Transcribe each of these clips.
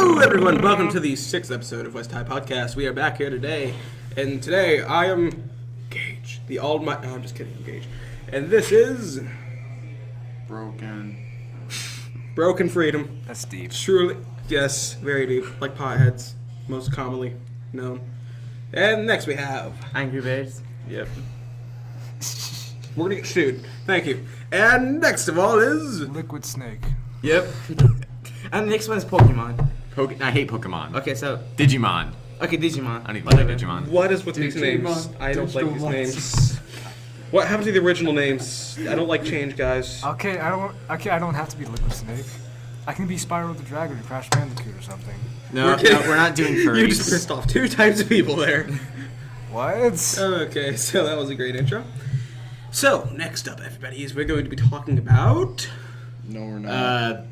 Hello everyone, welcome to the 6th episode of West High Podcast. We are back here today, and today I am Gage, the almighty... No, I'm just kidding, I'm Gage. And this is... Broken Freedom. That's deep. Truly, yes, very deep, like potheads, most commonly known. And next we have... Angry Birds. Yep. We're gonna get sued. Thank you. And next of all is... Liquid Snake. Yep. And the next one is Pokemon. I hate Pokemon. Okay, so Digimon. okay, Digimon. I don't even like Digimon. What is with these names? I don't like these names. What happened to the original names? I don't like change, guys. Okay, I don't have to be Liquid Snake. I can be Spyro the Dragon or Crash Bandicoot or something. No, we're not doing furries. You just pissed off 2 types of people there. What? Okay, so that was a great intro. So, next up, everybody, is we're going to be talking about... No, we're not.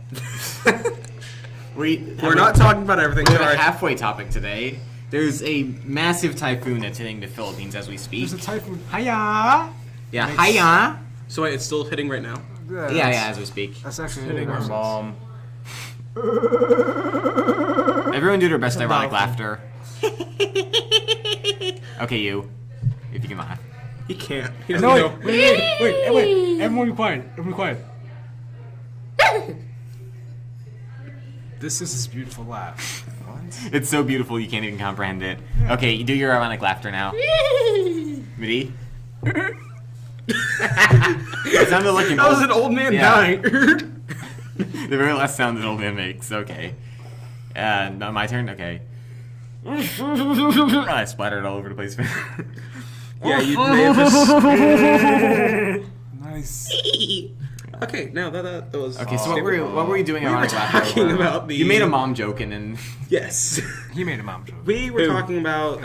We're not talking about everything. We have Sorry. a halfway topic today. There's a massive typhoon that's hitting the Philippines as we speak. There's a typhoon. Hiya! Yeah, hiya! So wait, it's still hitting right now? Yeah, as we speak. That's actually Hitting our mom. Everyone do their best ironic laughter. Okay, you. If you can laugh. He can't. He doesn't No, know. wait. Everyone be quiet. Everyone be quiet. This is his beautiful laugh. It's so beautiful you can't even comprehend it. Okay, you do your ironic laughter now. Midi? It sounded like That was an old man dying. The very last sound an old man makes. Okay. Not my turn? Okay. I splattered all over the place. Yeah, you may have just... Nice. Okay, now that was... Okay, so what were you doing We were ironic laughter talking over? about the... You made a mom joke and then... Yes. He made a mom joke. We were Who? talking about...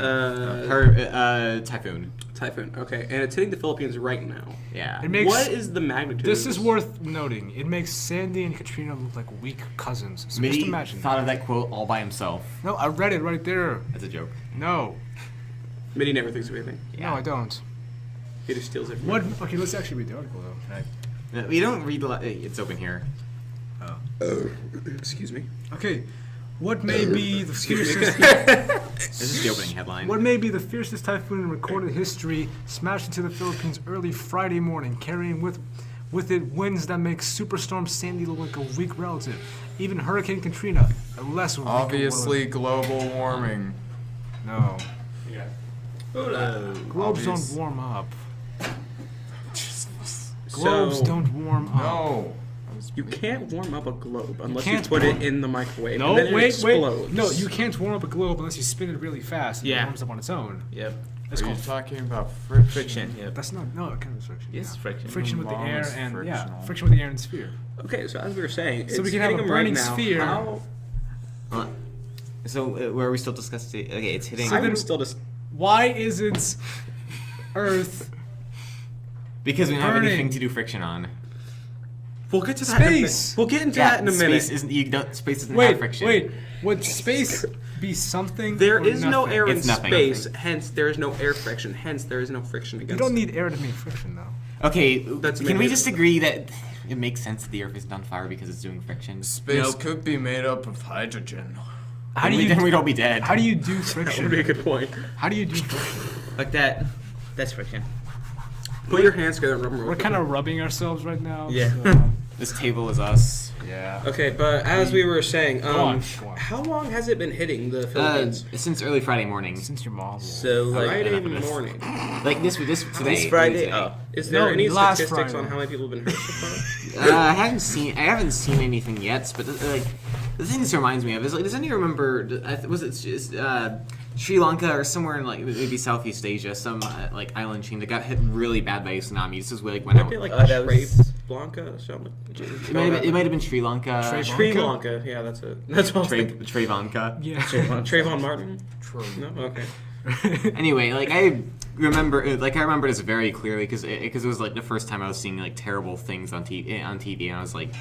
Typhoon. Typhoon, okay. And it's hitting the Philippines right now. Yeah. It makes, What is the magnitude This of is worth noting. It makes Sandy and Katrina look like weak cousins. So Midi just imagine. thought of that quote all by himself. No, I read it right there. That's a joke. No. Mitty never thinks of anything. No, I don't. He just steals it from What? me. Okay, let's actually read the article though. No, we don't read it's open here. Excuse me. Okay. What may be the fiercest? This is the opening headline. What may be the fiercest typhoon in recorded history smashed into the Philippines early Friday morning, carrying with it winds that make Superstorm Sandy look like a weak relative. Even Hurricane Katrina, a less weak Obviously, global warming. No. Yeah. Globes Obvious. don't warm up. Globes don't warm up. No. You can't warm up a globe unless you can't put warm- it in the microwave. No, and then it wait. explodes. No, you can't warm up a globe unless you spin it really fast and Yeah. it warms up on its own. Yep. That's Are you called talking about friction? Friction. Yep. That's not no, it kind of friction. Yes, friction. Friction with the Mom air is and frictional. friction with the air and sphere. Okay, so as we were saying, So we it's can have hitting a them right burning now. sphere. How? So where are we still discussing? Okay, it's hitting. I'm still just... Why isn't Earth Because we don't have burning? anything to do friction on. We'll get to that in a minute. Space! We'll get into that in a minute. Space doesn't have friction. Wait. Would space be something? There or is no nothing? air in It's nothing. space, hence there is no air friction, hence there is no friction You against... don't need air to make friction, though. Okay, That's can we maybe- just agree that it makes sense that the Earth isn't on fire because it's doing friction? Space Nope. could be made up of hydrogen. How do Then you we'd all be dead. how do you do That would be a friction? good point. How do you do friction? Like that. That's friction. Put your hands together and rub them real We're quick. kind of rubbing ourselves right now. Yeah. so- This table is us. yeah. Okay, but as we were saying, on, go on. how long has it been hitting the Philippines? Since early Friday morning. Since your mom. So like Friday enough. morning. Like this today. this Friday. today. Oh. Is there No, any last statistics Friday. on how many people have been hurt so far? I haven't seen anything yet, but like the thing this reminds me of is like, does anyone remember? Was it just Sri Lanka or somewhere in like maybe Southeast Asia, some like island chain that got hit really bad by a tsunami? This is like when Might be like that Sri was- Lanka or something. it might have been Sri Lanka. Sri Lanka. Yeah, that's it. That's what I was thinking. Trayvonka. Yeah. Trayvon Martin? True. No? Okay. Anyway, like I remember this very clearly because it was like the first time I was seeing like terrible things on TV, and I was like,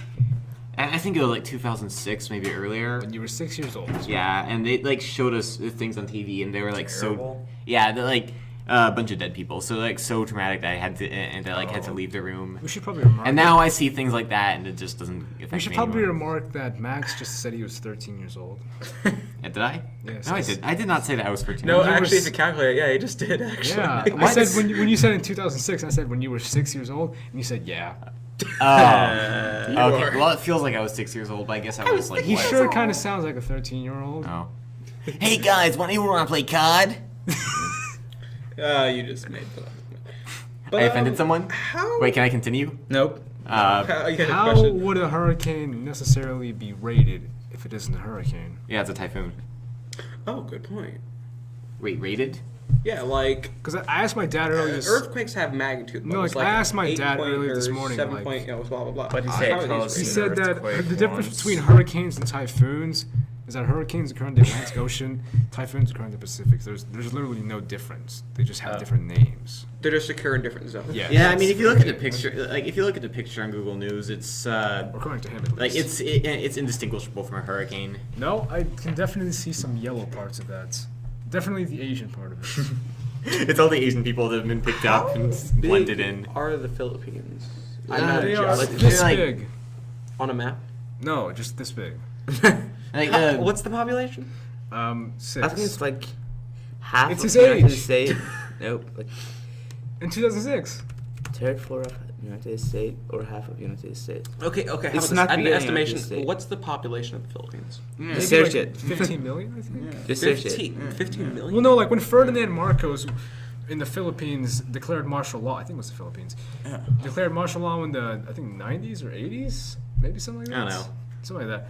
I think it was like 2006, maybe earlier. When you were 6 years old. Yeah, and they like showed us things on TV, and they were like Terrible? so. Yeah, they're like a bunch of dead people. So like so traumatic that I had to had to leave the room. We should probably remark. And now I see things like that, and it just doesn't affect me. We should probably anymore. remark that Max just said he was 13 years old. Yeah, did I? Yes. No, I did. I did not say that I was 13. No, You were actually, s- if you calculate it, yeah, he just did, actually. Yeah, I said when you said in 2006, I said when you were 6 years old, and you said yeah. Oh. You Okay. are. Well, it feels like I was 6 years old, but I guess I was like. He what? sure kind of sounds like a 13-year-old. Oh. Hey guys, want to play COD? You just made that. I offended someone. How? Wait, can I continue? Nope. You got a How question? would a hurricane necessarily be rated if it isn't a hurricane? Yeah, it's a typhoon. Oh, good point. Wait, rated? Yeah, like Because I asked my dad earlier. earthquakes have magnitude. No, levels, like, I asked my 8 dad point earlier or this morning, 7 like- point, blah blah blah. What'd he How say? are these Tell us. He rated? said that earthquake the difference once. between hurricanes and typhoons is that hurricanes occur in the Atlantic Ocean, typhoons occur in the Pacific. There's literally no difference. They just have different names. They're just occur in different zones. Yeah. Yeah, I mean, if you look at the picture, on Google News, it's According to him, at like least. it's indistinguishable from a hurricane. No, I can definitely see some yellow parts of that. Definitely the Asian part of it. It's all the Asian people that have been picked up and Big blended in. are the Philippines? Uh, I'm not a They are geologist. this They're like- big. On a map. No, just this big. Like, What's the population? 6. I think it's like half It's of his the United age. States. Nope. Like In 2006. third floor of United States or half of United States. Okay. How It's about not this? An beginning of estimation. the state. What's the population of the Philippines? Maybe Search like it. 15 million, I think. Just search it. 15 million? Well, no, like when Ferdinand Marcos in the Philippines declared martial law, I think it was the Philippines, declared martial law in the, I think, 90s or 80s? Maybe something like that? I don't know. Something like that.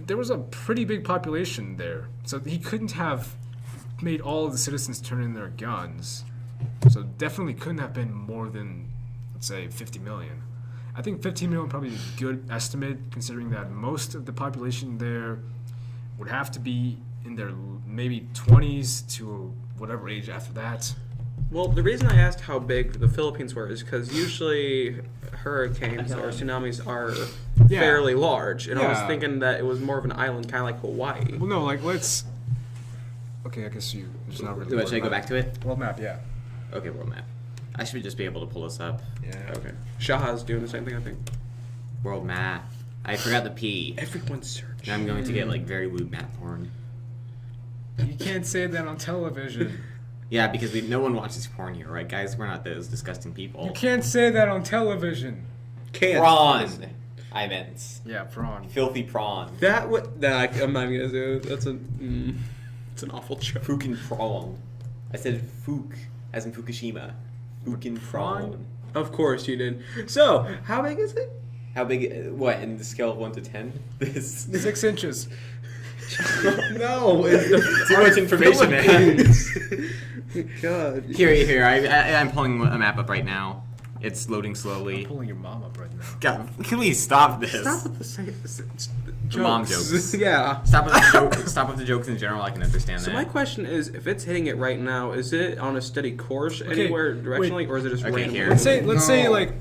There was a pretty big population there. So he couldn't have made all of the citizens turn in their guns. So definitely couldn't have been more than, let's say, 50 million. I think 15 million probably is a good estimate, considering that most of the population there would have to be in their maybe 20s to whatever age after that. Well, the reason I asked how big the Philippines were is because usually hurricanes or tsunamis are Yeah. fairly large, and I was Yeah. thinking that it was more of an island, kind of like Hawaii. Well, no, like let's. Okay, I guess you. It's not really. Should I go back to it? World map, yeah. Okay, world map. I should just be able to pull this up. Yeah. Okay. Shaha's doing the same thing, I think. World map. I forgot the P. Everyone's search. Now I'm going to get like very lewd map porn. You can't say that on television. Yeah, because no one watches porn here, right, guys? We're not those disgusting people. You can't say that on television. Can't. Prawn. I meant Yeah, prawn. filthy prawn. That would. Nah, I'm not even gonna do it. That's a. It's an awful joke. Fukin prawn. I said Fuk, as in Fukushima. Fukin prawn. Of course you did. So, how big is it? How big? What in the scale of 1 to 10? This 6 inches. No, it's the too much information, man. God. Here. I'm pulling a map up right now. It's loading slowly. Pulling your mom up right now. God, can we stop this? Stop with the mom jokes. Yeah. Stop with the jokes. Stop with the jokes in general. I can understand So that. my question is, if it's hitting it right now, is it on a steady course anywhere directionally, or is it just Okay, randomly? here. Let's say like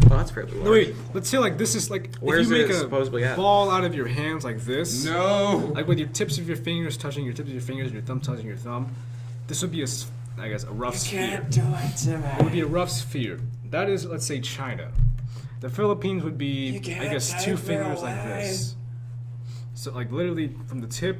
Well, that's fairly large. no wait. Let's say like this is like Where's if you it make a supposedly at? ball out of your hands like this. No. Like with your tips of your fingers touching your tips of your fingers and your thumb touching your thumb. This would be I guess a rough sphere. do it to It would be a rough sphere. That is, let's say, China. The Philippines would be, You can't I guess, take 2 me fingers like away. this. So, like, literally from the tip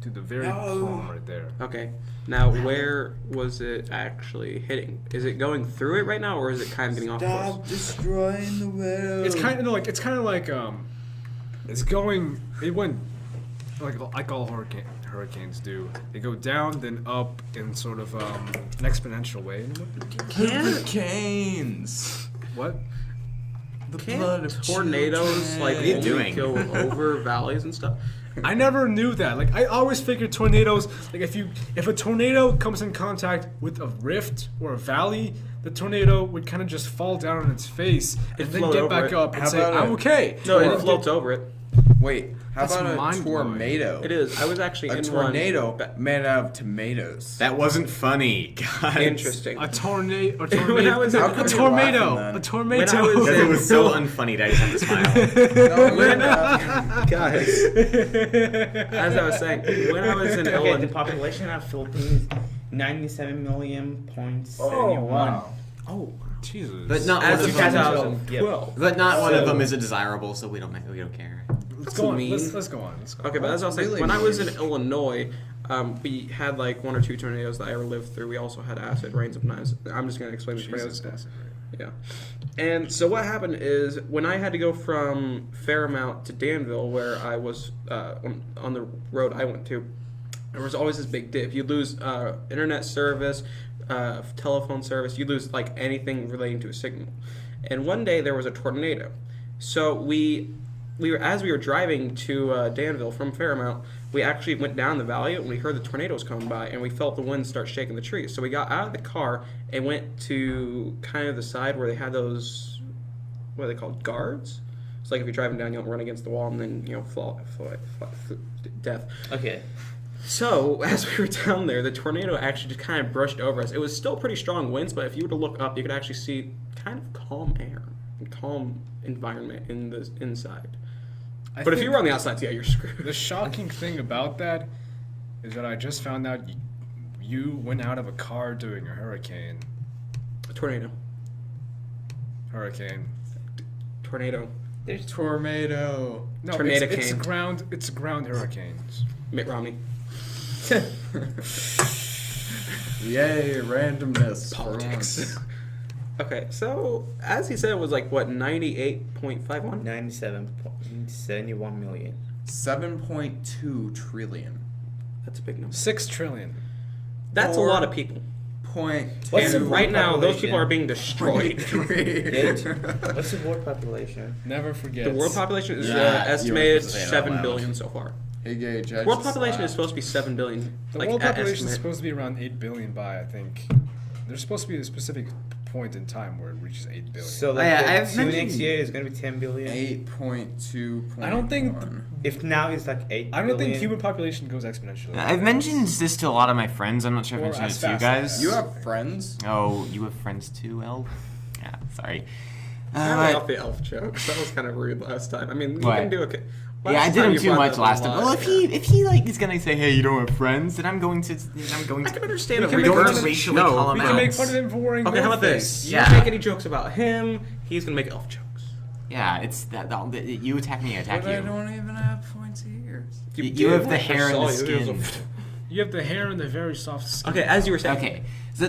to the very palm right there. Okay. Now, where was it actually hitting? Is it going through it right now, or is it kind of getting off course? destroying the world. It's kind of like it's going. It went like all hurricanes do. They go down, then up in sort of an exponential way. Hurricanes. What? The Can't blood of tornadoes like What are you only doing? go over valleys and stuff? I never knew that. Like I always figured tornadoes, like if a tornado comes in contact with a rift or a valley, the tornado would kind of just fall down on its face and then float get over back it. up and How say, about "I'm a- okay." No, Or it floats over it. Wait, how That's about a mind-blowing. tornado? It is. I was actually A in tornado one. made out of tomatoes. That wasn't funny, guys. Interesting. A tornado. When I was in- A How come you're tornado. laughing, A then? tornado. When I was Because it was so unfunny that I just had to smile. Guys, as I was saying, when I was in Okay, the Illinois, population of Philippines 97,000,071. Oh, Jesus. But not as one of of them. 2012. But not one of them is a desirable, so we don't care. Let's go on. mean. Let's go on. Let's go. Okay, but as I was saying, really when I was mean. in Illinois, we had like 1 or 2 tornadoes that I ever lived through. We also had acid rains of knives. I'm just gonna explain this. Jesus, for you. acid Yeah. And so what happened is when I had to go from Fairmount to Danville, where I was on the road I went to, there was always this big dip. You'd lose internet service, telephone service. You'd lose like anything relating to a signal. And one day there was a tornado. So we were as we were driving to Danville from Fairmount, we actually went down the valley and we heard the tornadoes coming by and we felt the wind start shaking the trees. So we got out of the car and went to kind of the side where they had those, what are they called, guards? It's like if you're driving down, you don't run against the wall and then, fall to death. Okay. So, as we were down there, the tornado actually just kind of brushed over us. It was still pretty strong winds, but if you were to look up, you could actually see kind of calm air and calm environment in the inside. I But if think you were on the outside, yeah, you're screwed. the shocking thing about that is that I just found out you went out of a car during a hurricane. A tornado. Hurricane. Tornado. There's Tornado. No, Tornado it's cane. ground. It's ground hurricanes. Mitt Romney. Yay, randomness. for Politics. once. Okay, so, as he said, it was like, what, 98.51? 97.71 million. 7.2 trillion. That's a big number. 6 trillion. That's a Or- lot of people. What's the And world right now, those people population? are being destroyed. What's the world population? Never forget. The world population is Yeah, you were estimated supposed to say it out 7 loud. billion so far. Hey, Gage, I World just population is laughed. supposed to be 7 billion. The like, world at population is estimate. supposed to be around 8 billion by, I think. There's supposed to be a specific point in time where it reaches 8 billion. So like I've two mentioned- next year is gonna be 10 billion. 8.2. I don't think If now it's like 8 I don't think billion. human population goes exponentially. I've mentioned this to a lot of my friends. I'm not sure if Or I've mentioned as it to you fast guys. as- You have friends? Oh, you have friends too, Elf? Yeah, sorry. I but- off the elf jokes. That was kind of rude last time. I mean, you What? can do okay. Yeah, I did him too much last time. Well, if he he like is gonna say, "Hey, you don't have friends," then I'm going to. I can understand We a can make fun reverse of- racially no, call him we out. can make fun of him for wearing Okay, how about no this? face. You Yeah. make any jokes about him, he's gonna make elf jokes. Yeah, it's that you attack me, I attack But I you. don't even have pointy ears. You have the I hair and saw the you. It was skin. You have the hair and the very soft skin. Okay, as you were saying. Okay,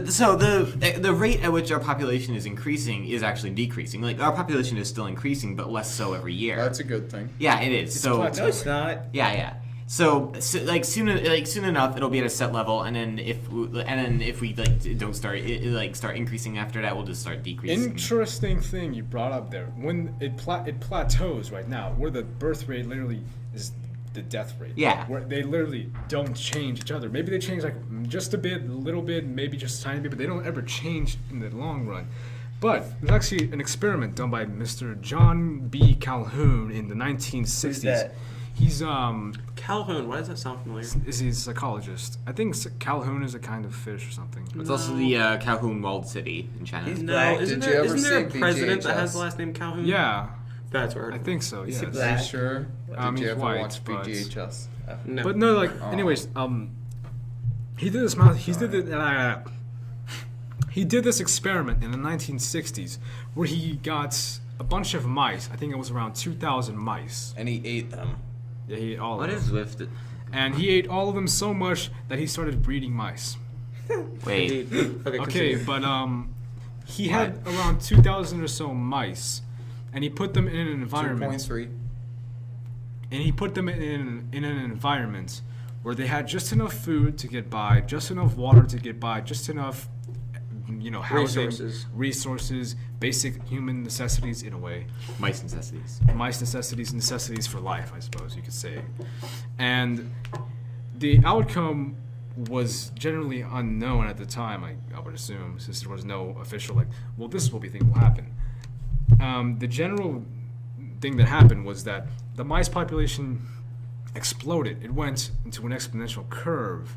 so the rate at which our population is increasing is actually decreasing. Like our population is still increasing, but less so every year. That's a good thing. Yeah, it is. So plateau. No, it's not. yeah. So soon enough it'll be at a set level, and then if we don't start start increasing after that, we'll just start decreasing. Interesting thing you brought up there. When it plateaus right now, where the birth rate literally is the death rate. Yeah. Where they literally don't change each other. Maybe they change like just a bit, a little bit, maybe just a tiny bit, but they don't ever change in the long run. But there's actually an experiment done by Mr. John B. Calhoun in the 1960s. Who's that? He's Calhoun, why does that sound familiar? is he a psychologist? I think Calhoun is a kind of fish or something. It's also the Calhoun walled city in China. He's No, black. isn't Did you there, ever isn't there a see president that VHS? has the last name Calhoun? Yeah, That's where I think so. Is he Yes. black? Are you sure? Did you he's ever white, watch but- VHS? No. But no, like, Oh. anyways, he did this. He did this experiment in the 1960s where he got a bunch of mice. I think it was around 2,000 mice. And he ate them. Yeah, he ate all What of is them. with the, And he ate all of them so much that he started breeding mice. wait? Indeed. Okay, Okay, continue. but he had around 2,000 or so mice, and he put them in an environment. 2.3. And he put them in an environment where they had just enough food to get by, just enough water to get by, just enough, housing, resources, basic human necessities in a way, Mice necessities. mice necessities for life, I suppose you could say. And the outcome was generally unknown at the time, I would assume, since there was no official this is what we think will happen. The general thing that happened was that the mice population exploded. It went into an exponential curve,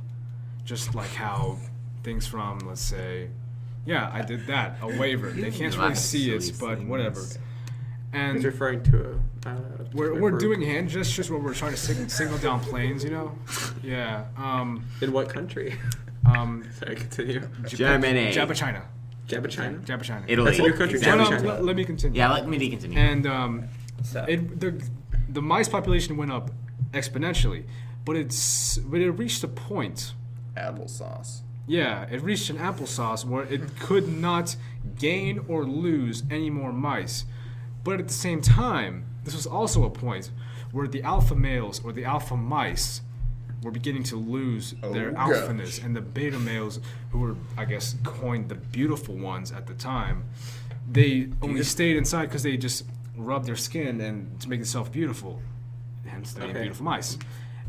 just like how things from, let's say, yeah, I did that, a waiver. They can't really see it, but whatever. He's And referring to a. we're doing hand gestures where we're trying to signal down planes, Yeah. In what country? Sorry, continue. Germany. Jabba China. Jabba China? Jabba China. Italy. That's a new country. Exactly. Jabba China. Let me continue. Yeah, let me continue. And So, the mice population went up exponentially, but it reached a point. Applesauce. Yeah, it reached an applesauce where it could not gain or lose any more mice. But at the same time, this was also a point where the alpha males or the alpha mice were beginning to lose their gosh. alphaness, and the beta males, who were, I guess, coined the beautiful ones at the time, they only stayed inside because they just rubbed their skin and to make themselves beautiful, hence the name Okay. beautiful mice.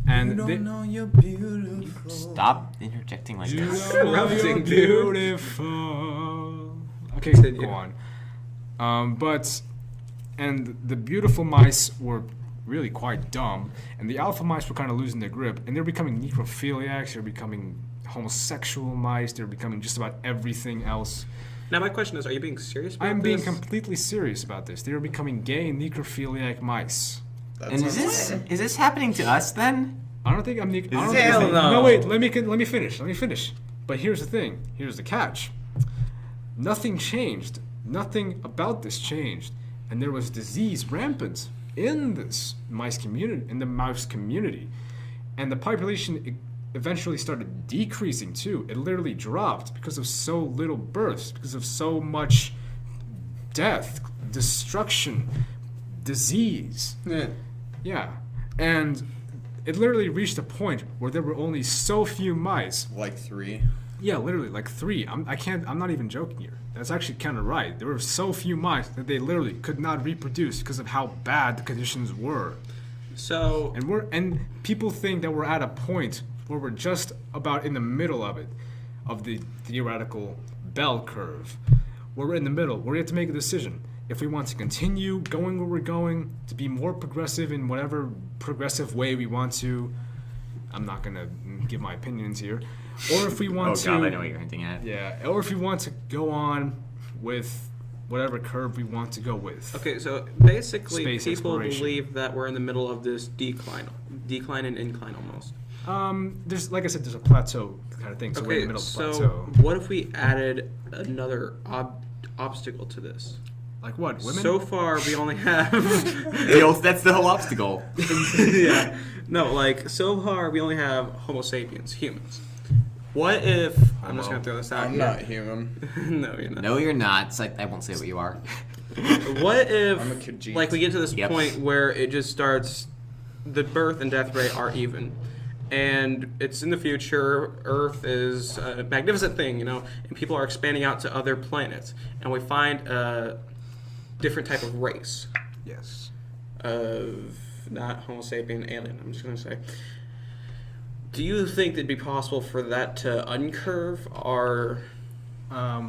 And You don't they, know you're beautiful. Stop interjecting like You this. know Corrupting, you're dude. beautiful. Okay, Continue. go on. And the beautiful mice were really quite dumb, and the alpha mice were kind of losing their grip, and they're becoming necrophiliacs, they're becoming homosexual mice, they're becoming just about everything else. Now my question is, are you being serious about I'm this? being completely serious about this. They are becoming gay necrophiliac mice. And is this happening to us then? I don't think I'm. I don't think Hell I'm- no. No, wait. Let me finish. Let me finish. But here's the thing. Here's the catch. Nothing changed. Nothing about this changed, and there was disease rampant in this mice community, in the mouse community, and the population eventually started decreasing too. It literally dropped because of so little births, because of so much death, destruction, disease. Yeah, and it literally reached a point where there were only so few mice. Like 3. Yeah, literally like 3. I'm not even joking here. That's actually kind of right. There were so few mice that they literally could not reproduce because of how bad the conditions were. So, And people think that we're at a point where we're just about in the middle of it, of the theoretical bell curve. Where we're in the middle, where we have to make a decision. If we want to continue going where we're going, to be more progressive in whatever progressive way we want to, I'm not going to give my opinions here, or if we want Oh to... god, I know what you're hinting at. Yeah, or if we want to go on with whatever curve we want to go with. okay, so basically Space people exploration. believe that we're in the middle of this decline and incline almost. There's, like I said, there's a plateau kind of thing, so we're in Okay, the middle of the so plateau. what if we added another obstacle to this? Like what, women? So far, we only have... That's the whole obstacle. yeah. No, like, so far, we only have Homo sapiens, humans. What if... I'm just going to throw this out I'm here. not human. No, you're not. No, you're not. It's like, I won't say what you are. What if, I'm a Khajiit. like, we get to this Yep. point where it just starts, the birth and death rate are even, and it's in the future, Earth is a magnificent thing, you know, and people are expanding out to other planets, and we find a different type of race Yes. of not Homo sapien, alien, I'm just going to say. Do you think it'd be possible for that to uncurve our...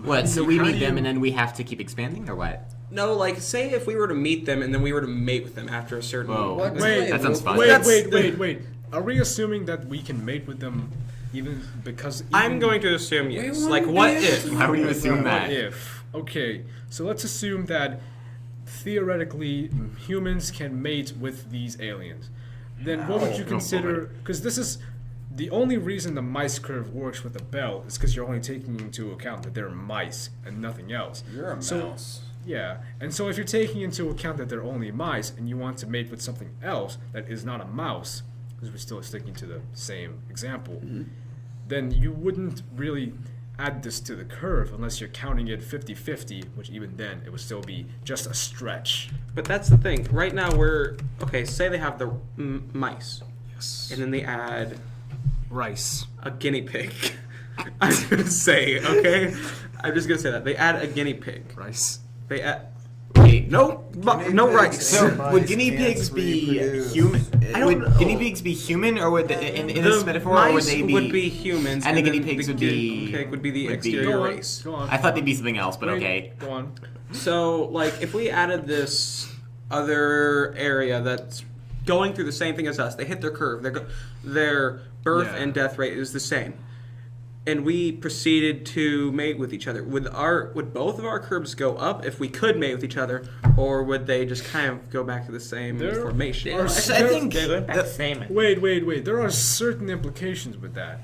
What, so we how meet do them you- and then we have to keep expanding, or what? No, like, say if we were to meet them and then we were to mate with them after a certain... Whoa. What? Wait, That sounds fun. Wait. Are we assuming that we can mate with them even because... I'm even- going to assume yes. wanna Like, what be if? Why would you assume What that? if? Okay, so let's assume that theoretically humans can mate with these aliens. Then what would you consider? Because this is the only reason the mice curve works with the bell is because you're only taking into account that they're mice and nothing else. You're a So- mouse. Yeah, and so if you're taking into account that they're only mice and you want to mate with something else that is not a mouse, because we're still sticking to the same example, then you wouldn't really add this to the curve unless you're counting it 50-50, which even then it would still be just a stretch. But that's the thing. Right now, we're... Okay, say they have the mice, Yes. and then they add Rice. a guinea pig. I'm going to say, okay? I'm just going to say that. They add a guinea pig. Rice. They add... Wait, No, no rice. So would guinea pigs be human? I don't Would know. guinea pigs be human, or would in The this metaphor, or would mice they be? would be humans, and the then guinea pigs the would guinea be- pig would be the would be- exterior Go on. race. Go on. I thought they'd be something else, but Wait, okay. Go on. So, like, if we added this other area that's going through the same thing as us, they hit their curve, their birth Yeah. and death rate is the same, and we proceeded to mate with each other, would both of our curves go up if we could mate with each other, or would they just kind of go back to the same There formation? are I think They're going back to same. Wait. There are certain implications with that.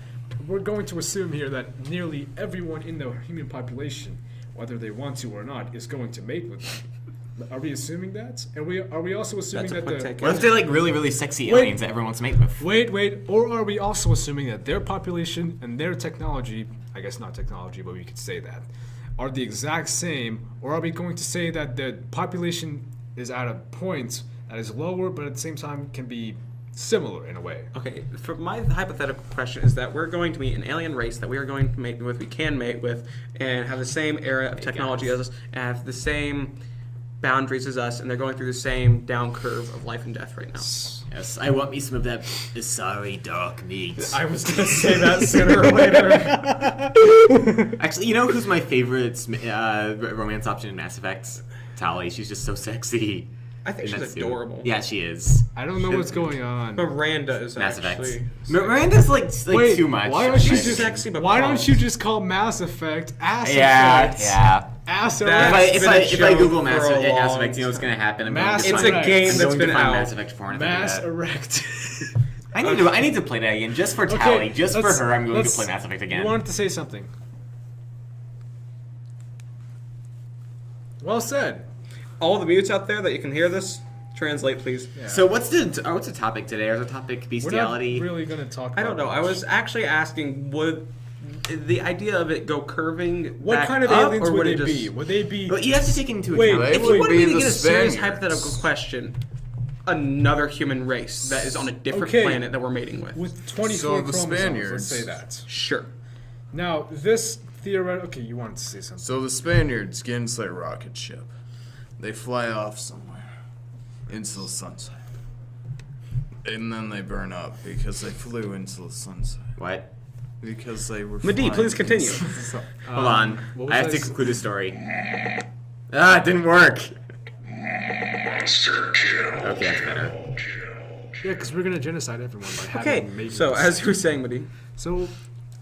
we're going to assume here that nearly everyone in the human population, whether they want to or not, is going to mate with them. Are we assuming that? And are we also assuming That's a that point the taken. What if they're like really, really sexy Wait. aliens that everyone wants to mate with? wait, or are we also assuming that their population and their technology, I guess not technology, but we could say that, are the exact same, or are we going to say that the population is at a point that is lower, but at the same time can be similar in a way? Okay, for my hypothetical question is that we're going to meet an alien race that we are going to mate with, we can mate with, and have the same era of technology as us, and have the same boundaries as us, and they're going through the same down curve of life and death right now. Yes, I want me some of that sorry dark meat. I was going to say that sooner or later. Actually, you know who's my favorite romance option in Mass Effect? Tali. She's just so sexy. I think in she's that suit. adorable. Yeah, she is. I don't know what's going on. Miranda is Mass Effect. actually... Miranda's like Wait, too much. why don't you She's just sexy, but why bald. don't you just call Mass Effect Ass Yeah, Effect? yeah. Ass That- Effect. If been I a if I joke Google Mass for a Mass long Effect, you know what's gonna happen? Mass It's Effect. a game I'm that's going been to find out. Mass Effect porn. if I do Mass that. Erect. I need to play that again just for Tali. Just for let's- her, I'm going to let's- play Mass Effect again. You wanted to say something. Well said. All the mutes out there that you can hear this, translate please. Yeah. So what's the topic today? Is the topic We're bestiality? not really going to talk about I don't know. I was actually asking, would the idea of it go curving what back kind of up, aliens or would it they just... be? Would they be... But you have to take into Wait, account. If would you wanted be me to the get a serious Spaniards. hypothetical question, another human race that is on a different Okay. planet that we're mating with. with 24 So the chromosomes, let's Spaniards. say that. Sure. Now, this theoretical... Okay, you wanted to say something. So the Spaniards get into their rocket ship. They fly off somewhere into the sunset. And then they burn up because they flew into the sunset. What? Because they were Madi, flying please continue. into the sun. Hold on. what was I have I to s- conclude the story. Ah, it didn't work. Monster kill. Okay, that's better. Yeah, because we're going to genocide everyone by having Okay, maidens. so as you were saying, Madi, So,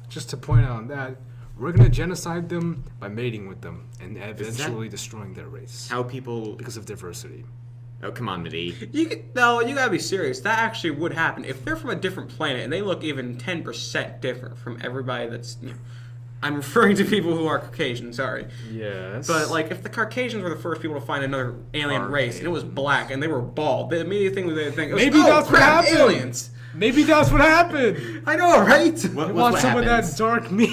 just to point out on that, we're going to genocide them by mating with them and eventually destroying their race How people? because of diversity. Oh, come on, Midi. you gotta be serious. That actually would happen if they're from a different planet and they look even 10% different from everybody that's. I'm referring to people who are Caucasian. Sorry. Yes. But like, if the Caucasians were the first people to find another alien race and it was black and they were bald, the immediate thing they would think was, Maybe oh, that's what crap, happened. aliens. Maybe that's what happened. I know, right? What, I what's want what some of that happens? dark meat.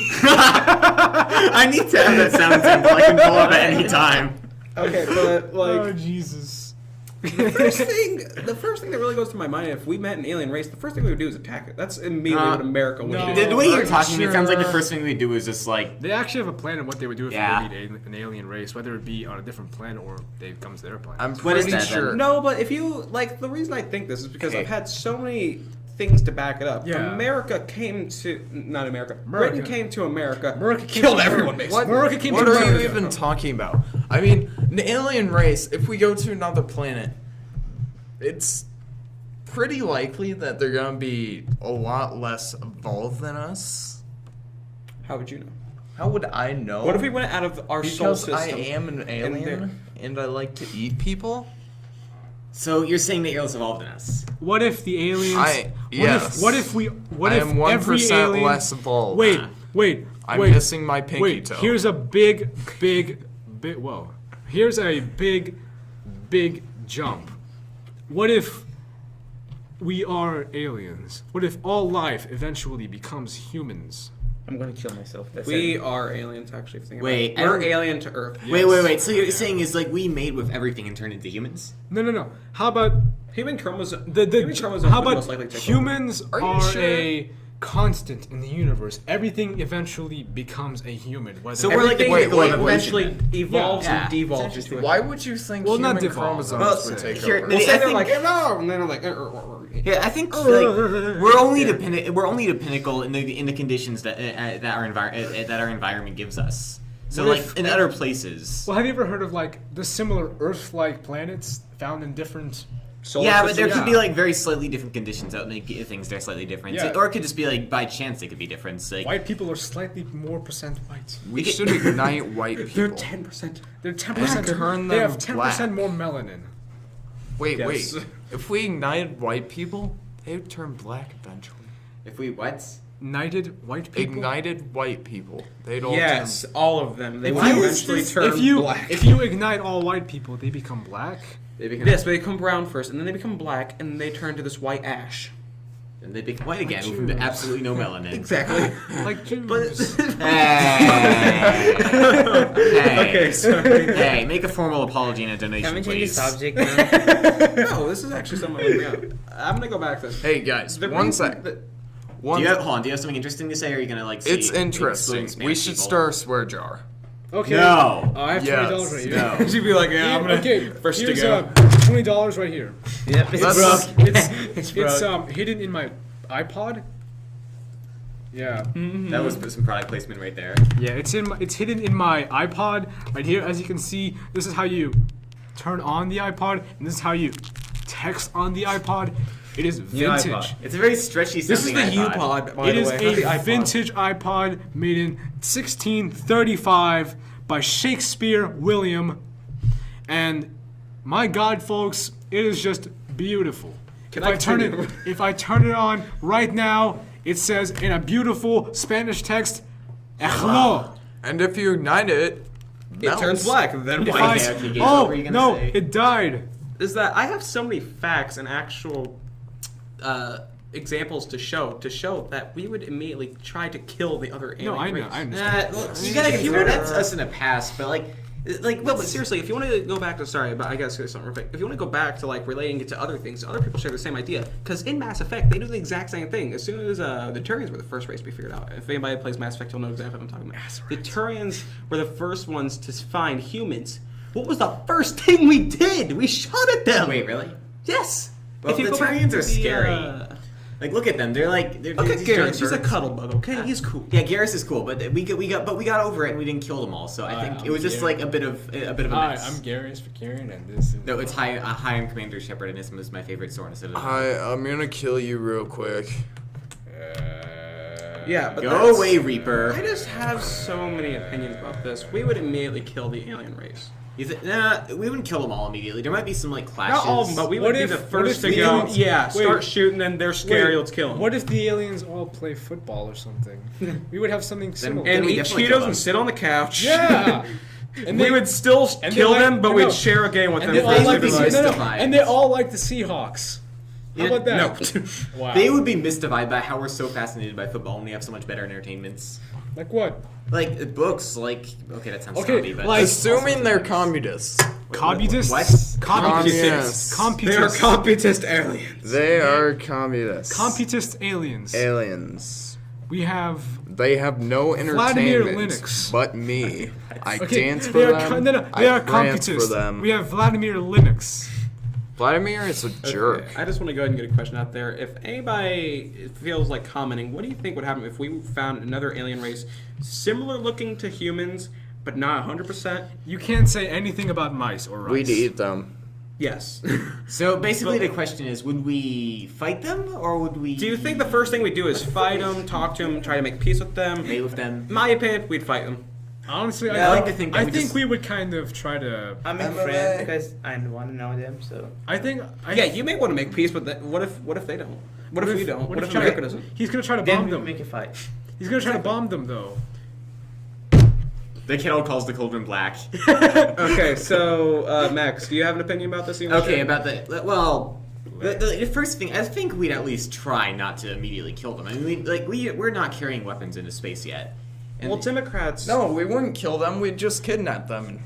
I need to have that sound sample I can pull up at any time. Okay, but Oh, like, Jesus. the first thing that really goes to my mind, if we met an alien race, the first thing we would do is attack it. That's immediately what America would no. do. The way you're I'm talking, it sounds like the sure. first thing we do is just like, They actually have a plan of what they would do if Yeah. they meet an alien race, whether it be on a different planet or they come to their planet. I'm What is pretty that, then? sure. No, but if you like, the reason I think this is because Okay. I've had so many things to back it up. Yeah. America came to not America. America. Britain came to America. America came killed to everyone. America. Basically. America came What to are you America. even talking about? I mean, an alien race, if we go to another planet, it's pretty likely that they're going to be a lot less evolved than us. How would you know? How would I know? What if we went out of our solar Because I system? am an alien and I like to eat people? so you're saying that you're less evolved than us. What if the aliens? Yes. What if we? What I if am 1% every alien? less evolved. Wait. I'm wait, missing my pinky Wait. toe. Here's a big. Whoa. Here's a big jump. What if we are aliens? What if all life eventually becomes humans? I'm gonna kill myself. That's We it. are aliens, actually. Thinking Wait, about it. We're every- alien to Earth. Wait. So you're saying is like we made with everything and turned into humans? No. How about Human chromosomes. human chromosomes how would about most likely take over. humans Are you are sure? a constant in the universe? Everything eventually becomes a human. Whether So we're like Everything a Nickel evolution eventually then. evolves Yeah. and devolves into a. Why would you think Well, not human devolve, chromosomes well, would take here- over? Well, I say they're think- like, no, and then they're like, Yeah, I think like we're only the pinnacle in the conditions that our environment gives us. So What like if- in other places. Well, have you ever heard of like the similar Earth-like planets found in different? solar Yeah, but there systems. could be like very slightly different conditions that make things there slightly different. Yeah. Or it could just be like by chance they could be different. So, like, White people are slightly more percent white. We should ignite white people. They're 10%. They're 10%. turn They them have 10% more melanin. Wait. Yes. If we ignited white people, they would turn black eventually. If we what? Ignited white people. Ignited white people. They'd all Yes, all of them. They If will you- eventually turn if you black. if you ignite all white people, they become black. They become, Yes, but they become brown first, and then they become black, and then they turn to this white ash. and they become white again Jews. with absolutely no melanin. Exactly. Like Jews. Hey. Hey. Okay, sorry. Hey, make a formal apology and a donation, Can we change the please. subject now? No, this is actually something I'm bring up. I'm gonna go back to this. Hey guys, The one reason sec. that- One Do you have, hold on, do you have something interesting to say, or are you gonna like see It's interesting. exploding We Spanish should people? start a swear jar. Okay. No. I have Yes. $20 right here. No. She'd be like, yeah, I'm gonna Okay, first to here's go. $20 right here. Yep, That's- It's hidden in my iPod. Yeah. That was some product placement right there. Yeah, it's hidden in my iPod right here. As you can see, this is how you turn on the iPod, and this is how you text on the iPod. It is vintage. iPod. It's a very stretchy This is sounding the iPod. U-Pod, by It the is way. not the a iPod. vintage iPod made in 1635 by Shakespeare William, and my God, folks, it is just beautiful. Can if I I turn continue? it, if I turn it on right now, it says in a beautiful Spanish text, "Ejlo." And if you ignite it, It turns black, then If white. I- Okay, Gabe, what were you gonna no, say? it died. Is that I have so many facts and actual examples to show that we would immediately try to kill the other alien No, I know, race. I understand. Well, you gotta compare that to us in the past, but like, No, but seriously, if you want to go back to but I gotta say something real quick. If you want to go back to like relating it to other things, other people share the same idea. Because in Mass Effect, they do the exact same thing. As soon as the Turians were the first race we figured out. If anybody plays Mass Effect, you'll know exactly what I'm talking about. The Turians were the first ones to find humans. What was the first thing we did? We shot at them. wait, really? Yes. Well, the go back Turians to are the, scary. Like, look at them. They're like, they're Look at these Garrus. giant He's a birds. cuddle bug. Okay, he's cool. Yeah, Garrus is cool, but we got over it and we didn't kill them all. So I think I'm it was just Garrus. like a bit of a Hi, mess. I'm Garius Vakarian, and this is. No, it's high on Commander Shepard, and this is my favorite sword instead of. I'm gonna kill you real quick. Yeah, but Go that's- away, Reaper. I just have so many opinions about this. We would immediately kill the alien race. Nah, we wouldn't kill them all immediately. There might be some like clashes. Not all of them, but we What would be if- the what first if to we go. don't- Yeah, Wait. start shooting, and they're scary. Wait, Let's kill them. What if the aliens all play football or something? We would have something similar. and we eat definitely kill Cheetos them. and sit on the couch. yeah. And we would still and kill they like- them, but no, we'd no. share a game with and them. they all for like the the be rest. mystified. and they all like the Seahawks. How Yeah, about that? No. Wow. They would be mystified by how we're so fascinated by football and we have so much better entertainments. Like what? Like books, like okay, that sounds Okay, snobby, but like- Assuming they're communists. Communists? What? Computists. Communists. They are Computists. computist aliens. They are communists. Computist aliens. aliens. We have. They have no Vladimir entertainment Linux. but me. I Okay, dance for they are, them. no, I they are prance for computists. them. We have Vladimir Linux. Vladimir is a jerk. Okay, I just want to go ahead and get a question out there. If anybody feels like commenting, what do you think would happen if we found another alien race similar looking to humans, but not 100%? You can't say anything about mice or rice. We'd eat them. Yes. So basically, But- the question is: would we fight them, or would we? Do you think the first thing we do is fight them, talk to them, try to make peace with them? mate with them? My opinion, we'd fight them. Honestly, Yeah, I like to think that I we think just- we would kind of try to. I'm in friends because I want to know them, so. I think. Yeah, you may want to make peace, but what if they don't? What if we don't? What if China- America doesn't? He's gonna try to Then bomb we them. make a fight. He's gonna try to bomb them though. The kiddo calls the cauldron black. Okay, so Max, do you have an opinion about this? Okay, about the well, the first thing I think we'd at least try not to immediately kill them. I mean, we're not carrying weapons into space yet. And Well, Democrats. No, we wouldn't kill them. We'd just kidnap them and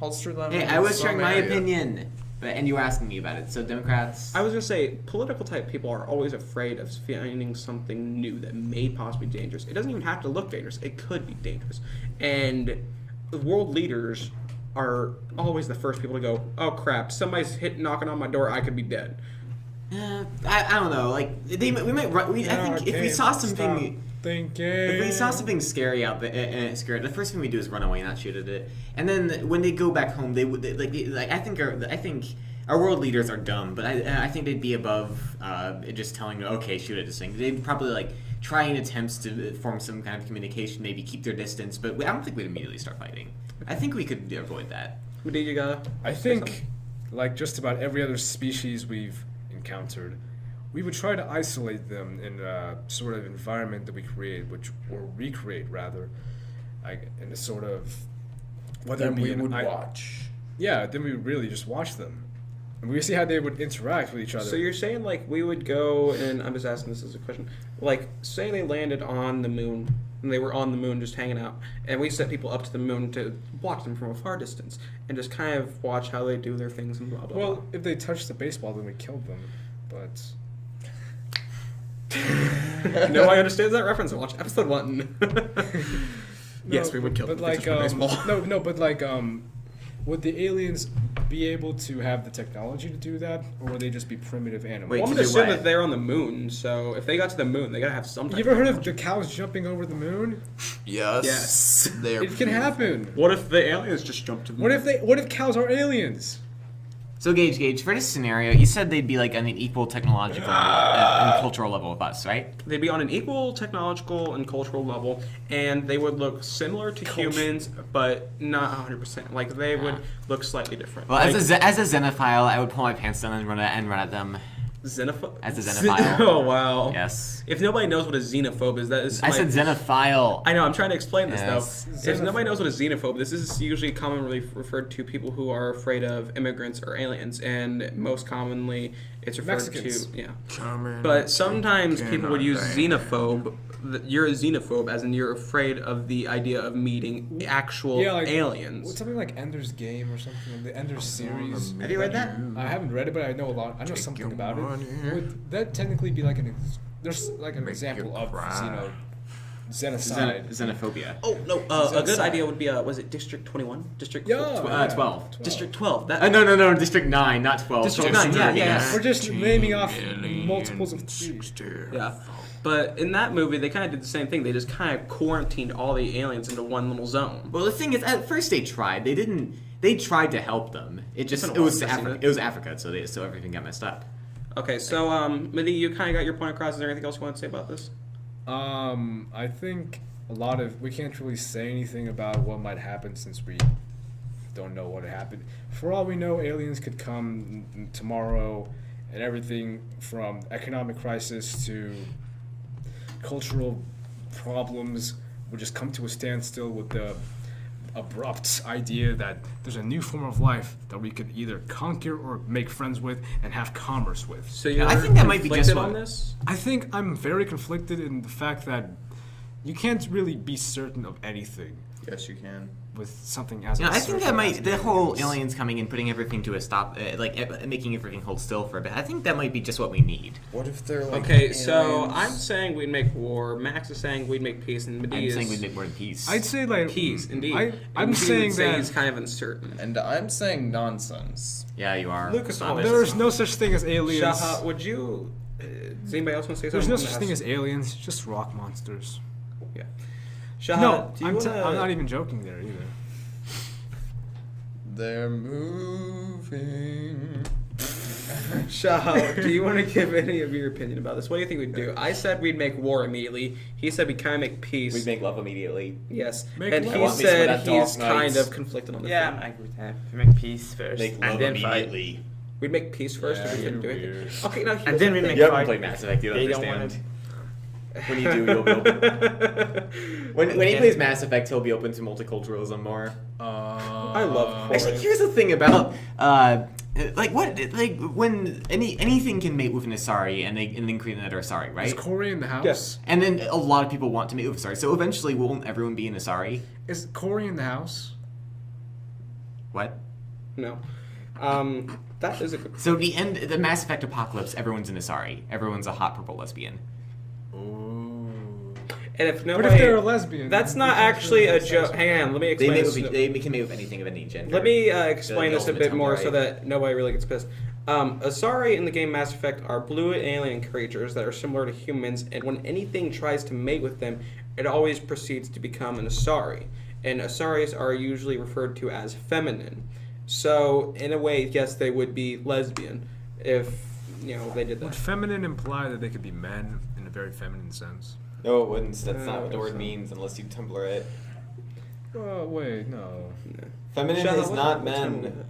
holster them. hey, in I was some sharing my area. opinion, and you were asking me about it. So Democrats. I was gonna say, political type people are always afraid of finding something new that may possibly be dangerous. It doesn't even have to look dangerous; it could be dangerous. And world leaders are always the first people to go, "Oh crap! Somebody's knocking on my door. I could be dead." I don't know. Like we might. I think if we saw something. If we saw something scary out there, scary, the first thing we do is run away, not shoot at it. And then when they go back home, they would like. I think our world leaders are dumb, but I think they'd be above just telling them, okay, shoot at this thing. They'd probably like try in attempts to form some kind of communication, maybe keep their distance. But I don't think we'd immediately start fighting. I think we could avoid that. What do you got? I think, like just about every other species we've encountered, we would try to isolate them in a sort of environment that we create, or recreate rather, like in a sort of whether Then it be we an would I- watch. Yeah, then we would really just watch them, and we would see how they would interact with each other. So you're saying like we would go and I'm just asking this as a question. Like say they landed on the moon and they were on the moon just hanging out and we set people up to the moon to watch them from a far distance and just kind of watch how they do their things and blah blah well, if they touched the baseball, then we killed them. But blah. No, I understand that reference. I watched episode 1. Yes, we would kill but them. if they like touched the baseball. no, but like would the aliens be able to have the technology to do that, or would they just be primitive animals? Wait, Well, I'm to gonna do assume what? that they're on the moon, so if they got to the moon, they gotta have some type You ever heard of technology. the cows jumping over the moon? Yes. Yes. They are It can happen. What if the aliens just jumped to the What moon? What if cows are aliens? So Gage, for this scenario, you said they'd be like on an equal technological and cultural level with us, right? They'd be on an equal technological and cultural level, and they would look similar to humans, but not 100%. Like, they would look slightly different. Well, like, as a xenophile, I would pull my pants down and run at them. xenophobe? As a xenophile. Oh, wow. Yes. If nobody knows what a xenophobe is, that is... I said xenophile. I know, I'm trying to explain this, Yes. though. If nobody knows what a xenophobe is, this is usually commonly referred to people who are afraid of immigrants or aliens, and most commonly it's referred Mexicans. to... Yeah. Coming But sometimes in people our would use land. xenophobe. You're a xenophobe, as in you're afraid of the idea of meeting actual aliens. Something like Ender's Game or something, the Ender's series. Have you read that? I haven't read it, but I know a lot. I know Take something your about money. it. Would that technically be like there's like an Make example you of cry. genocide? Xenophobia. Oh no! A good Genocide. idea would be was it District 21? District Yeah. 12. District 12. That No, District 9, not 12. District 9, yeah. We're just naming off multiples of 3. Yeah. But in that movie, they kind of did the same thing. They just kind of quarantined all the aliens into one little zone. Well, the thing is, at first they tried. They didn't. They tried to help them. It just been a it was while since I've seen Africa. it. It was Africa, so everything got messed up. Okay, so Mindy, you kind of got your point across. Is there anything else you want to say about this? I think we can't really say anything about what might happen since we don't know what happened. For all we know, aliens could come tomorrow, and everything from economic crisis to cultural problems would just come to a standstill with the abrupt idea that there's a new form of life that we could either conquer or make friends with and have commerce with. So you're I think that might be conflicted just on what- this. I think I'm very conflicted in the fact that you can't really be certain of anything Yes, you can. with something as You know, I think that uncertain might as the whole aliens. aliens coming and putting everything to a stop, making everything hold still for a bit. I think that might be just what we need. What if they're like Okay, so aliens? I'm saying we'd make war. Max is saying we'd make peace, and I'm Medea saying is we'd make more than peace. I'd say like peace, indeed. I'm And Medea saying would say that he's kind of uncertain. And I'm saying nonsense. Yeah, you are. Lucas, Stop it. there is no such thing as aliens. Shaha, would you? Does anybody else want to say There's something? no I'm such gonna thing ask- as aliens, just rock monsters. Yeah. Shaha, No, do you I'm wanna... not even joking there either. They're moving. Shaha, do you want to give any of your opinion about this? What do you think we'd do? I said we'd make war immediately. He said we'd kind of make peace. We'd make love immediately. Yes. Make And love. he I want me some of said that Dark he's kind Knight. of conflicted on the Yeah, thing. I agree with that. We make peace first, Make and love then fight. immediately. We'd make peace first if we Yeah, couldn't do you're anything. weird. Okay, now here's And then the we thing. make You haven't fight. played Mass Effect. You don't They don't understand. want When you do, you'll be open. When he plays Mass Effect, he'll be open to multiculturalism more. I love Actually, Corey. here's the thing about when anything can mate with an Asari and then create another Asari, Is right? Corey in the house? Yes. And then a lot of people want to mate with Asari, so eventually won't everyone be an Asari? Is Corey in the house? What? No. That is a good... So the Mass Effect apocalypse, everyone's an Asari. Everyone's a hot purple lesbian. And if What nobody... if they're a lesbian? That's not actually a joke. Hang on, let me They explain mate this. with, they can mate with anything of any gender. Let me explain The this a ultimate bit more template. so that nobody really gets pissed. Asari in the game Mass Effect are blue alien creatures that are similar to humans, and when anything tries to mate with them, it always proceeds to become an Asari. And Asaris are usually referred to as feminine. So, in a way, yes, they would be lesbian if, they did Would that. feminine imply that they could be men in a very feminine sense? No, it wouldn't. That's not what the that's word not- means unless you Tumblr it. Oh, wait, no. Feminine Shaha, is not what's wrong men. with that?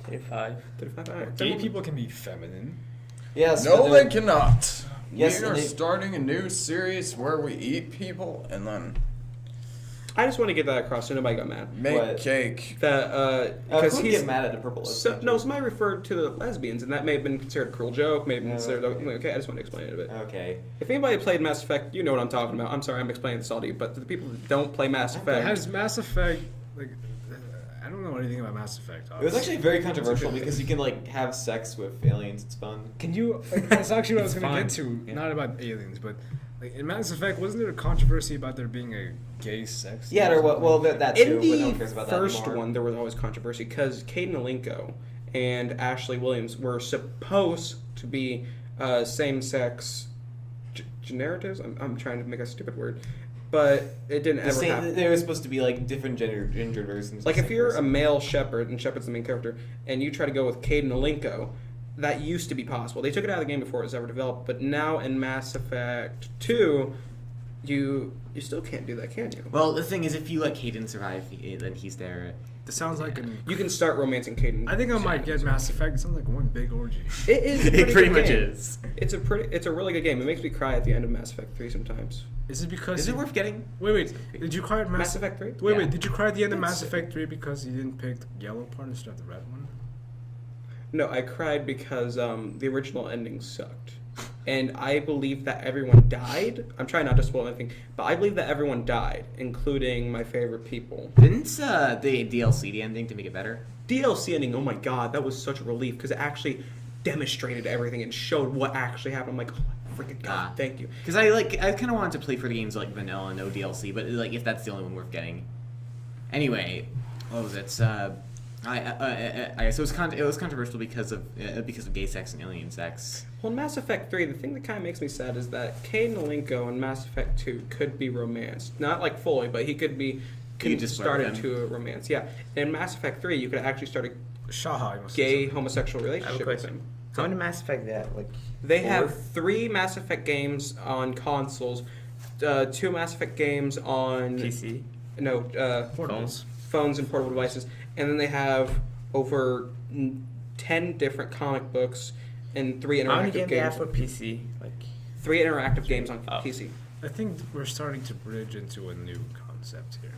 35. 35? Alright, Gay then people can be feminine. Yes. No, they cannot. Yes, we are and they- starting a new series where we eat people and then I just want to get that across so nobody got mad. make What? cake. That Who because would he's get mad at the purple? somebody referred to the lesbians, and that may have been considered a cruel joke. May have been considered okay. I just want to explain it a bit. Okay. If anybody played Mass Effect, you know what I'm talking about. I'm sorry, I'm explaining this all to you, but to the people that don't play Mass Effect, Has Mass Effect like? I don't know anything about Mass Effect. It was actually very controversial because you can like have sex with aliens. It's fun. Can you? That's actually what I was It's going to get fine. to. Not about aliens, but like in Mass Effect, wasn't there a controversy about there being a gay sex? Yeah, scene or there something? well that in too, but no one cares the about first that anymore. one, there was always controversy because Caden Alenko and Ashley Williams were supposed to be same-sex generatives. I'm trying to make a stupid word, but it didn't The ever same, happen. they were supposed to be like different gendered versions. Like of if the you're same a male Shepard, and Shepard's the main character, and you try to go with Caden Alenko, that used to be possible. They took it out of the game before it was ever developed, but now in Mass Effect 2, you still can't do that, can you? Well, the thing is, if you let Caden survive, then he's there. This sounds like an. You can start romancing Caden. I think I might get Mass Effect. It sounds like one big orgy. It is. A It pretty good much game. is. It's a really good game. It makes me cry at the end of Mass Effect 3 sometimes. Is it because? Is it worth getting? Wait. Did you cry at Mass Effect 3? Wait. Yeah. Did you cry at the end of Mass It's- Effect 3 because you didn't pick the yellow part instead of the red one? No, I cried because the original ending sucked. And I believe that everyone died. I'm trying not to spoil anything, but I believe that everyone died, including my favorite people. Didn't the DLC the ending to make it better? DLC ending, oh my god, that was such a relief because it actually demonstrated everything and showed what actually happened. I'm like, oh my freaking god, Ah. thank you. Because I kind of wanted to play for the games like vanilla, no DLC, but like if that's the only one worth getting. Anyway, what was it? So it was controversial because of gay sex and alien sex. Well, in Mass Effect 3, the thing that kind of makes me sad is that Caden Alenko in Mass Effect 2 could be romanced. Not like fully, but he could be You just start flirt with into a romance. Yeah. In Mass Effect 3, you could actually start a Shaha, you must gay say something. homosexual I have a relationship with question. him. How many Mass Effect there? Like They 4? have 3 Mass Effect games on consoles, 2 Mass Effect games on PC. no Portables. phones and portable devices, and then they have over 10 different comic books and 3 How many interactive games they have games. for PC? Like 3 interactive games on Oh. PC. I think we're starting to bridge into a new concept here.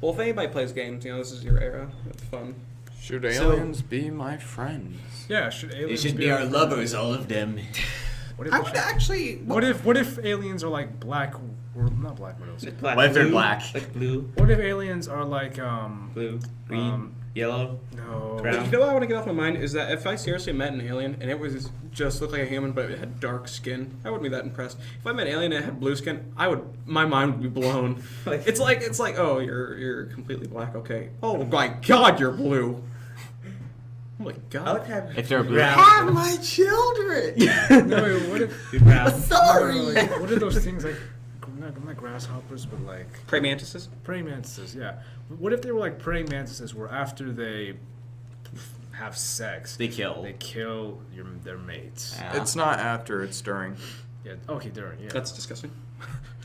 Well, if anybody plays games, this is your era. It's fun. Should So- aliens be my friends? Yeah, should They aliens should be our lovers, all of them. What if, I they would should- actually. what if aliens are like black or not black widows? black, What if they're blue, black? Like blue, What if aliens are like blue, green, yellow. no Brown. You know what I want to get off my mind is that if I seriously met an alien and it was just looked like a human but it had dark skin, I wouldn't be that impressed. If I met an alien and it had blue skin, my mind would be blown. It's like oh you're completely black, okay. Oh my god, you're blue. Oh my I would god. have. If they're blue. brown. Have my children. no wait, what if brown. Sorry. like, what are those things like not grasshoppers but like Praying mantises? praying mantises? Yeah. What if they were like praying mantises where after they have sex They kill. they kill their mates? Yeah. It's not after, it's during. Yeah. Okay, during. Yeah. That's disgusting.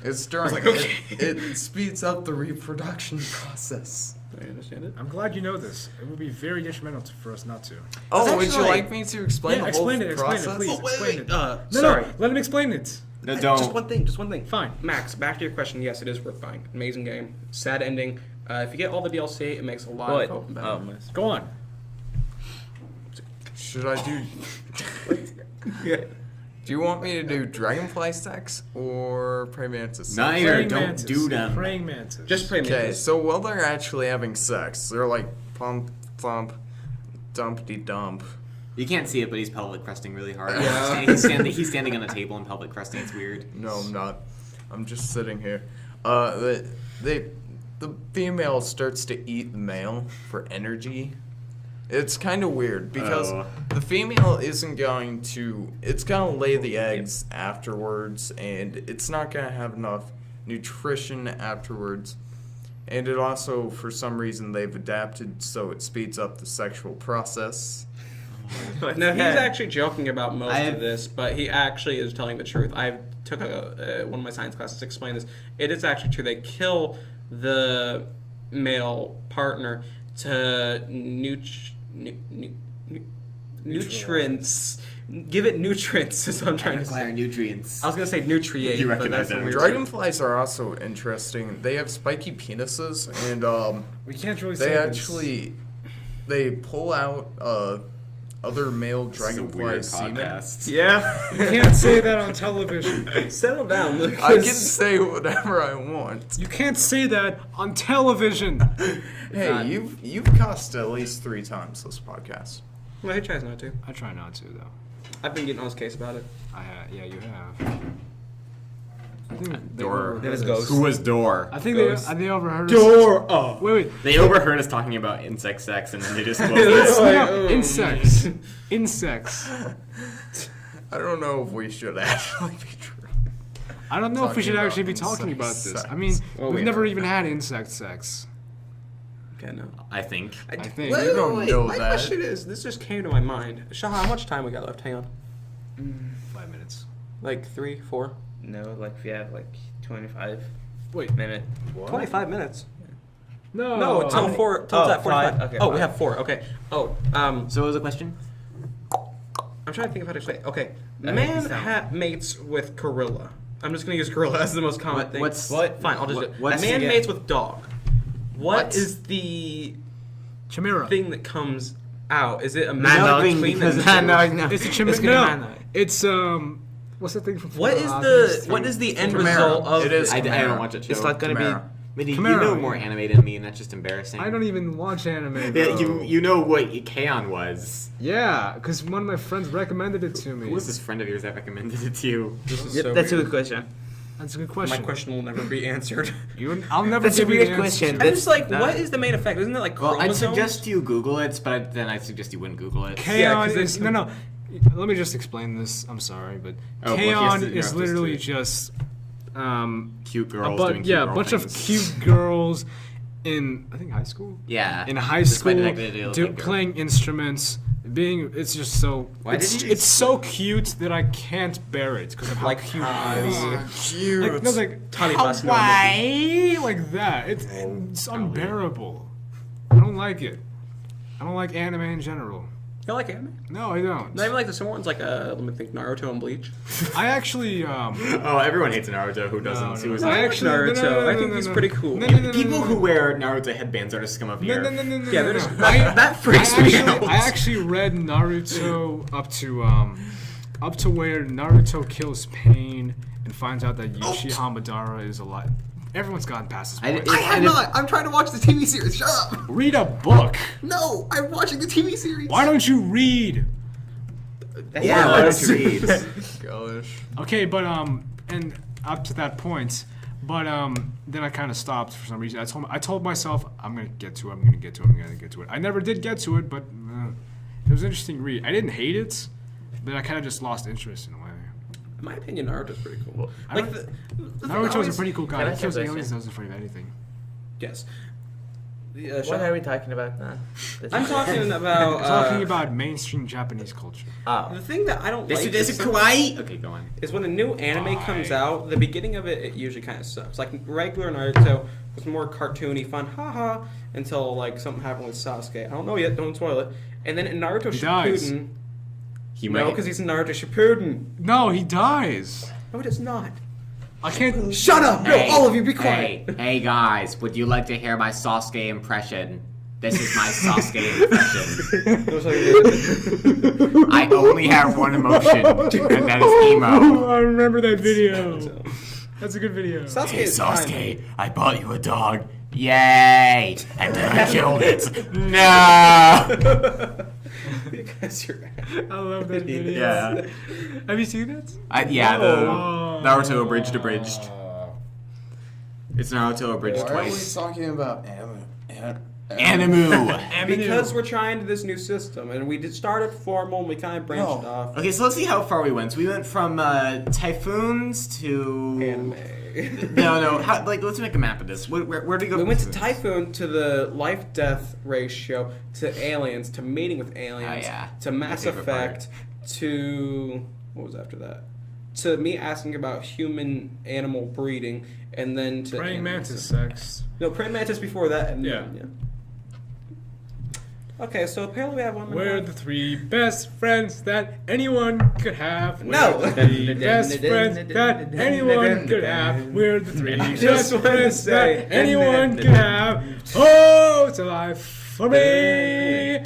It's during. like, okay. It speeds up the reproduction process. I understand it. I'm glad you know this. It would be very detrimental for us not to. Oh, would you actually- like me to explain Yeah, the whole explain it, process? please. Explain it. No, sorry. let him explain it. No, Just don't. one thing. Fine. Max, back to your question. Yes, it is worth buying. Amazing game. Sad ending. If you get all the DLC, it makes a lot What? of open better. Oh, Go on. Should I do? Yeah. Do you want me to do dragonfly sex or praying mantis? Neither. Praying Don't mantis. do them. Praying mantis. Just pray Okay, mantis. so while they're actually having sex, they're like pump, thump, dumpty dump. You can't see it, but he's pelvic thrusting really hard. Yeah. He's standing on a table and pelvic thrusting. It's weird. No, I'm not. I'm just sitting here. The female starts to eat the male for energy. It's kind of weird because Oh. the female isn't going to. It's gonna lay the eggs afterwards, and it's not gonna have enough nutrition afterwards. And it also, for some reason, they've adapted so it speeds up the sexual process. No, he's actually joking about most I've- of this, but he actually is telling the truth. I took one of my science classes to explain this. It is actually true. They kill the male partner to nutrients give it nutrients. Is what I'm trying to Require say. nutrients. I was gonna say nutriate, You but recognize that's a that. weird. Dragonflies are also interesting. They have spiky penises, and We can't really they say actually they pull out other male This is a dragonfly weird semen. podcast. Yeah. You can't say that on television. Settle down, Lucas. I can say whatever I want. You can't say that on television. Hey, you've cussed at least 3 times this podcast. Well, he tries not to. I try not to though. I've been getting on his case about it. I have. Yeah, you have. I think they Door. overheard That was us. Ghost. Who was Door? I think Ghost. they overheard us. Oh. Wait. They overheard us talking about insect sex, and then they just closed It's it. like, No, oh, insects. Insects. I don't know if we should actually be true. I don't know if we Talking should about actually be talking insect about this. sex. I mean, Well, we've we never are. even had insect sex. Okay, no. I think. I think. You don't know My that. question is, this just came to my mind. Shaha, how much time we got left? Hang on. 5 minutes. Like 3, 4? No, like we have like 25 Wait. minute. 25 minutes. No. No, till many? 4. Till Oh, it's at 45. 5? Okay, oh, we 5. have 4. Okay. Oh, So what was the question? I'm trying to think of how to say. Okay, That man makes sense. mates with gorilla. I'm just gonna use gorilla as the most common thing. what's- Fine, I'll just do it. what's Man the- mates with dog. What? What is the Chimera. thing that comes out? Is it a Man male dog, between because the man two? dog, no. It's a chimera. It's gonna No, be mine, it's what's the thing from? What is Full the end Chimera. result of It is this? I don't watch it. It's not gonna Chimera. But you Chimera, know more yeah. anime than me, and that's just embarrassing. I don't even watch anime. Yeah, bro. you know what Kaon was. Yeah, because one of my friends recommended it to Who me. was this friend of yours that recommended it to you? This is Yep, so that's a weird. good question. That's a good My question. question will never be answered. I'll never That's a give you weird the answer question. to I'm it. just like, not- what is the main effect? Isn't it like Well, I'd chromosomes? suggest you Google it, but then I'd suggest you wouldn't Google it. Yeah, Kaon 'cause is it's- no. Let me just explain this. I'm sorry, but Oh, well, he has Kaon to is interrupt us literally too. just Cute girls a doing cute girl bunch things. of cute girls in I think high school. Yeah. In high Despite school, the fact that they look like girls. playing instruments, it's just so. Why did you- it's so cute that I can't bear it because of how Like cute eyes. it is. Cute. Like, no, like Tiny bus, no Hawaii, like that. It's unbearable. I don't like it. I don't like anime in general. You like anime? No, I don't. Not even like the similar ones, like let me think, Naruto and Bleach. I actually Oh, everyone hates Naruto. Who doesn't? No, Who no, is no. I it? like actually- Naruto. no, no, no, I think no, he's no. pretty cool. No, no, no, no, People no, who no. wear Naruto headbands are the scum of the No, earth. no, no, no, no. Yeah, no, there's- no. that freaks me out. I actually read Naruto up to where Naruto kills Pain and finds out that Yuji Hamadara is alive. Everyone's gotten past this point. I'm trying to watch the TV series. Shut up. Read a book. No, I'm watching the TV series. Why don't you read? Yeah, let's read. Gosh. Okay, but and up to that point, but then I kind of stopped for some reason. I told myself I'm gonna get to it. I never did get to it, but it was an interesting read. I didn't hate it, but I kind of just lost interest in a way. In my opinion, Naruto's pretty cool. I Like don't- the thing Naruto's always- a pretty cool Can guy. I He kills say aliens, this? doesn't afraid of anything. Yes. What are we talking about now? I'm talking about Talking about mainstream Japanese culture. Oh. the thing that I don't like This is is kawaii. Okay, go on. when a new anime comes out, the beginning of it usually kind of sucks. Like regular Naruto was more cartoony, fun, haha, until like something happened with Sasuke. I don't know yet, don't spoil it. And then in Naruto He dies. Shippuden, He no, because he's in Naruto Shippuden. No, he dies. No, it is not. I can't. Shut up! No, all of you, be quiet. Hey guys, would you like to hear my Sasuke impression? This is my Sasuke impression. That was like it. I only have one emotion, and that is emo. I remember that video. That's a good video. Sasuke Hey is kind. Sasuke, I bought you a dog. Yay! And then I killed it. No! Because you're. I love that video. Yeah. Have you seen it? Yeah, No. the Naruto abridged. It's Naruto abridged Why are we twice. talking about Animu. Because we're trying to this new system, and we did started formal, and we kind of branched No. off. Okay, so let's see how far we went. So we went from typhoons to Anime. No. Let's make a map of this. Where do we go? We from went to typhoons? Typhoon, to the life-death ratio, to aliens, to meeting with aliens, Oh, yeah. to Mass My favorite part. Effect, to what was after that? To me asking about human-animal breeding, and then to Praying aliens. mantis sex. No, praying mantis before that, and Yeah. then, Okay, so apparently we have one. We're the three best friends that anyone could have. No. We're the three best friends that anyone could have. We're the three best friends that anyone could have. Oh, it's a life for me.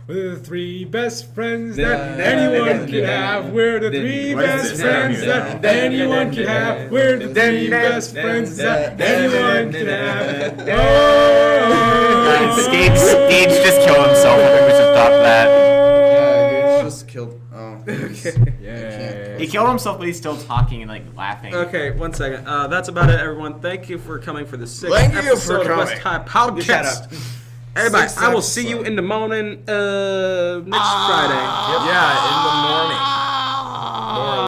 We're the three best friends that anyone could have. We're the three best friends that anyone could have. We're the three best friends that anyone could have. Oh, Gage just killed himself. I think we should stop that. Yeah, Gage just killed. Oh. Yeah. He killed himself, but he's still talking and like laughing. Okay, 1 second. That's about it, everyone. Thank you for coming for the 6th Thank you for episode of coming. West High Podcast. Everybody, Sixth I will see episode. you in the morning next Friday. Yeah, in the morning.